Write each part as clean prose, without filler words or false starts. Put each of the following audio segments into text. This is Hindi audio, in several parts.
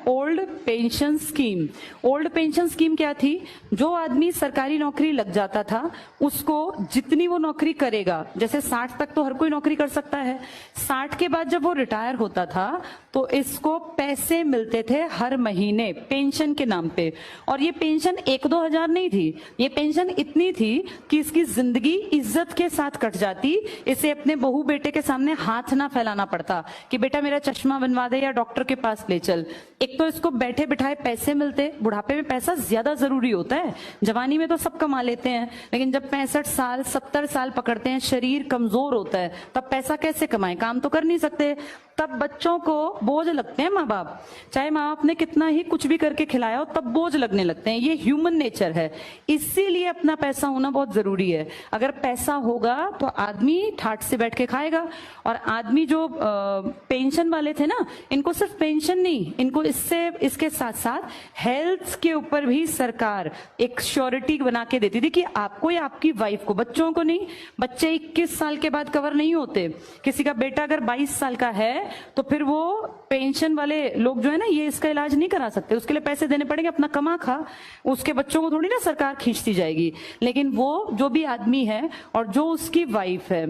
Old pension scheme. Old pension scheme क्या थी? जो आदमी सरकारी नौकरी लग जाता था उसको जितनी वो नौकरी करेगा, जैसे 60 तक तो हर कोई नौकरी कर सकता है, 60 के बाद जब वो रिटायर होता था तो इसको पैसे मिलते थे हर महीने पेंशन के नाम पे। और ये पेंशन 1-2 हजार नहीं थी, ये पेंशन इतनी थी कि इसकी जिंदगी इज्जत के साथ कट जाती। इसे अपने बहू बेटे के सामने हाथ ना फैलाना पड़ता कि बेटा मेरा चश्मा बनवा दे या डॉक्टर के पास ले चल। एक तो इसको बैठे बिठाए पैसे मिलते, बुढ़ापे में पैसा ज्यादा जरूरी होता है, जवानी में तो सब कमा लेते हैं, लेकिन जब 65 साल 70 साल पकड़ते हैं, शरीर कमजोर होता है, तब पैसा कैसे कमाए? काम तो कर नहीं सकते। तब बच्चों को बोझ लगते हैं माँ बाप, चाहे माँ बाप ने कितना ही कुछ भी करके खिलाया हो तब बोझ लगने लगते हैं। ये ह्यूमन नेचर है, इसीलिए अपना पैसा होना बहुत जरूरी है। अगर पैसा होगा तो आदमी ठाठ से बैठ के खाएगा। और आदमी जो पेंशन वाले थे ना, इनको सिर्फ पेंशन नहीं, इनको इसके साथ साथ हेल्थ के ऊपर भी सरकार एक श्योरिटी बना के देती थी कि आपको या आपकी वाइफ को, बच्चों को नहीं। बच्चे 21 साल के बाद कवर नहीं होते। किसी का बेटा अगर 22 साल का है तो फिर वो पेंशन वाले लोग जो है ना, ये इसका इलाज नहीं करा सकते, उसके लिए पैसे देने पड़ेंगे। अपना कमा खा, उसके बच्चों को थोड़ी ना सरकार खींचती जाएगी। लेकिन वो जो भी आदमी है और जो उसकी वाइफ है,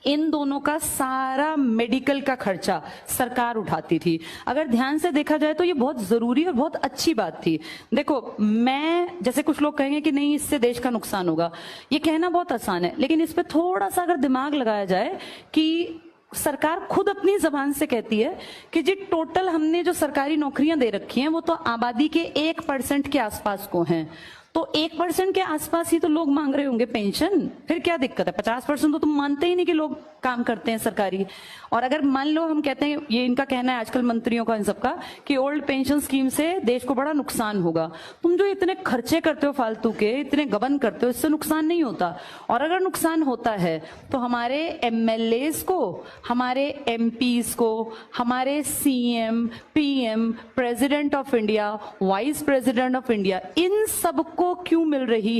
इन दोनों का सारा मेडिकल का खर्चा सरकार उठाती थी। अगर ध्यान से देखा जाए तो ये बहुत जरूरी और बहुत अच्छी बात थी। देखो, मैं जैसे कुछ लोग कहेंगे कि नहीं इससे देश का नुकसान होगा, ये कहना बहुत आसान है, लेकिन इस पे थोड़ा सा अगर दिमाग लगाया जाए कि सरकार खुद अपनी जबान से कहती है कि जी टोटल हमने जो सरकारी नौकरियां दे रखी हैं वो तो आबादी के 1% के आसपास को हैं। तो 1% के आसपास ही तो लोग मांग रहे होंगे पेंशन, फिर क्या दिक्कत है? 50% तो तुम मानते ही नहीं कि लोग काम करते हैं सरकारी। और अगर मान लो हम कहते हैं, ये इनका कहना है आजकल मंत्रियों का इन सबका, कि ओल्ड पेंशन स्कीम से देश को बड़ा नुकसान होगा। तुम जो इतने खर्चे करते हो फालतू के, इतने गबन करते हो, इससे नुकसान नहीं होता। और अगर नुकसान होता है तो हमारे एमएलएज को, हमारे एमपीज को, हमारे CM, PM, president of India, vice president of India, इन सबको क्यों मिल रही